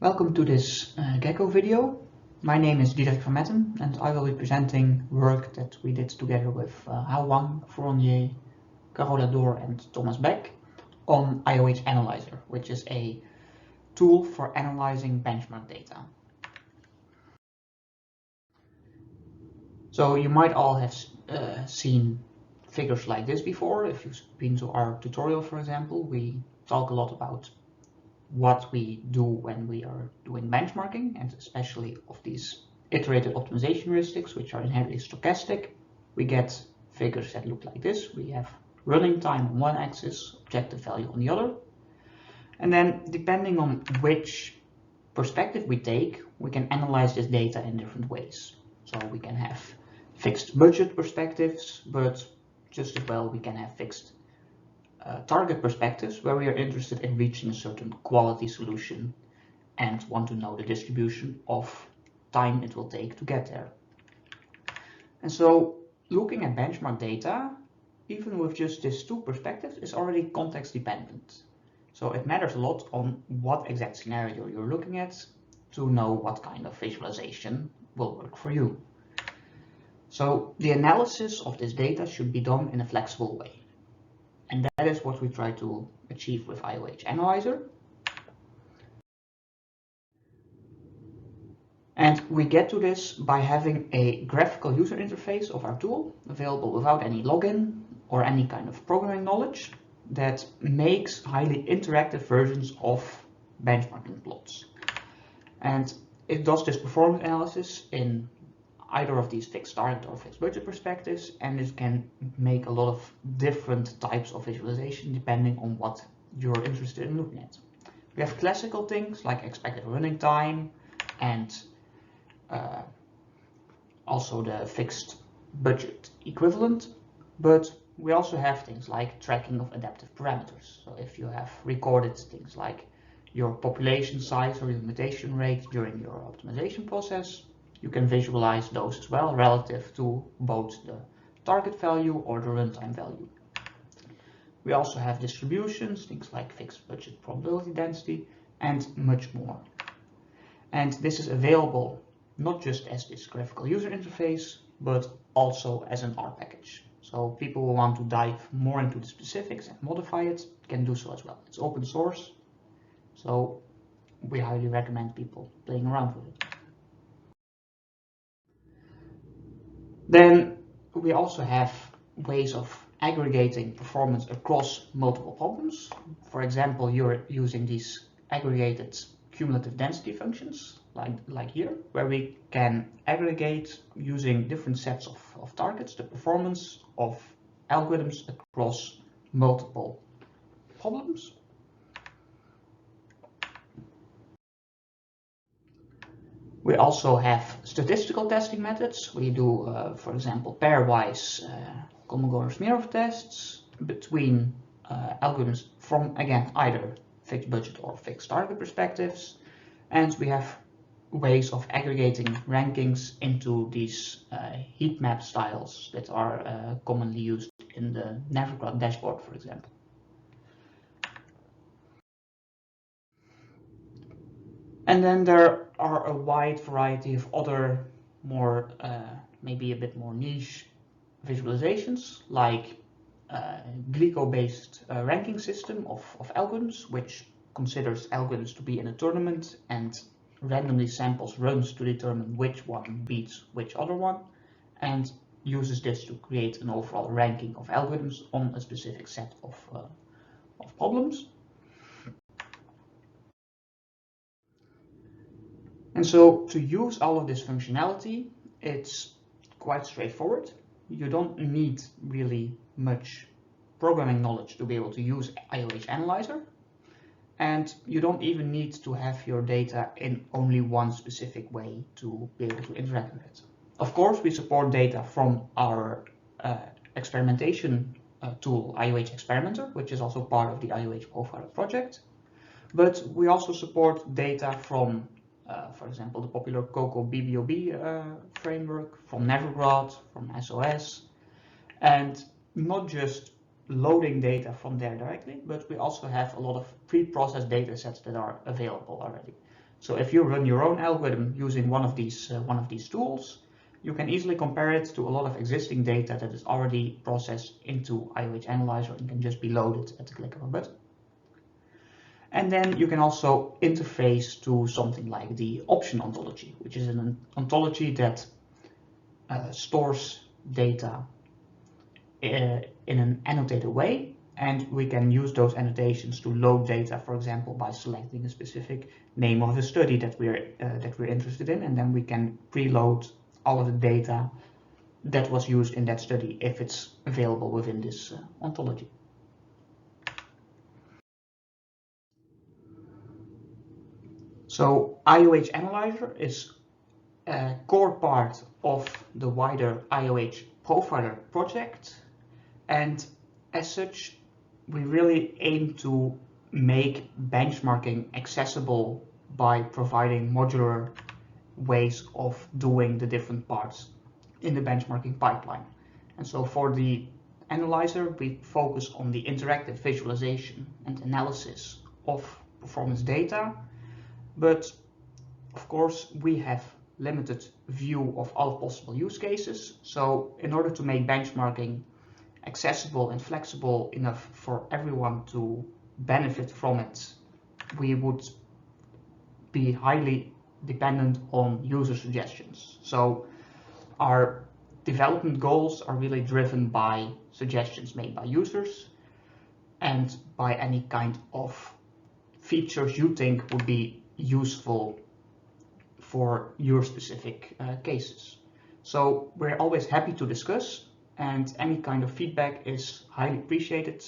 Welcome to this Gecko video. My name is Diederick Vermetten and I will be presenting work that we did together with Wang, Furong, Carola, Doerr and Thomas Bäck on IOHanalyzer, which is a tool for analyzing benchmark data. So you might all have seen figures like this before. If you've been to our tutorial, for example, we talk a lot about what we do when we are doing benchmarking, and especially of these iterative optimization heuristics, which are inherently stochastic. We get figures that look like this. We have running time on one axis, objective value on the other. And then depending on which perspective we take, we can analyze this data in different ways. So we can have fixed budget perspectives, but just as well we can have fixed target perspectives where we are interested in reaching a certain quality solution and want to know the distribution of time it will take to get there. And so looking at benchmark data, even with just these two perspectives, is already context dependent. So it matters a lot on what exact scenario you're looking at to know what kind of visualization will work for you. So the analysis of this data should be done in a flexible way. And that is what we try to achieve with IOHanalyzer. And we get to this by having a graphical user interface of our tool available without any login or any kind of programming knowledge that makes highly interactive versions of benchmarking plots. And it does this performance analysis in either of these fixed target or fixed budget perspectives, and it can make a lot of different types of visualization depending on what you're interested in looking at. We have classical things like expected running time and also the fixed budget equivalent, but we also have things like tracking of adaptive parameters. So if you have recorded things like your population size or your mutation rate during your optimization process, you can visualize those as well relative to both the target value or the runtime value. We also have distributions, things like fixed budget probability density, and much more. And this is available not just as this graphical user interface, but also as an R package. So people who want to dive more into the specifics and modify it can do so as well. It's open source, so we highly recommend people playing around with it. Then we also have ways of aggregating performance across multiple problems. For example, you're using these aggregated cumulative density functions, like here, where we can aggregate using different sets of targets, the performance of algorithms across multiple problems. We also have statistical testing methods. We do, for example, pairwise Kolmogorov-Smirnov tests between algorithms from, again, either fixed budget or fixed target perspectives. And we have ways of aggregating rankings into these heat map styles that are commonly used in the Navigraph dashboard, for example. And then there are a wide variety of other more, maybe a bit more niche visualizations, like Glico-based ranking system of algorithms, which considers algorithms to be in a tournament and randomly samples runs to determine which one beats which other one, and uses this to create an overall ranking of algorithms on a specific set of problems. And so to use all of this functionality, it's quite straightforward. You don't need really much programming knowledge to be able to use IOHanalyzer. And you don't even need to have your data in only one specific way to be able to interact with it. Of course, we support data from our experimentation tool, IOH Experimenter, which is also part of the IOH Profiler project. But we also support data from for example, the popular COCO BBOB framework, from Navigraph, from SOS, and not just loading data from there directly, but we also have a lot of pre-processed data sets that are available already. So if you run your own algorithm using one of these tools, you can easily compare it to a lot of existing data that is already processed into IOHanalyzer and can just be loaded at the click of a button. And then you can also interface to something like the option ontology, which is an ontology that stores data in an annotated way, and we can use those annotations to load data, for example, by selecting a specific name of the study that we're interested in, and then we can preload all of the data that was used in that study if it's available within this ontology. So IOHanalyzer is a core part of the wider IOH Profiler project, and as such we really aim to make benchmarking accessible by providing modular ways of doing the different parts in the benchmarking pipeline. And so for the analyzer, we focus on the interactive visualization and analysis of performance data, but of course we have limited view of all possible use cases. So in order to make benchmarking accessible and flexible enough for everyone to benefit from it, we would be highly dependent on user suggestions. So our development goals are really driven by suggestions made by users and by any kind of features you think would be useful for your specific cases. So we're always happy to discuss, and any kind of feedback is highly appreciated.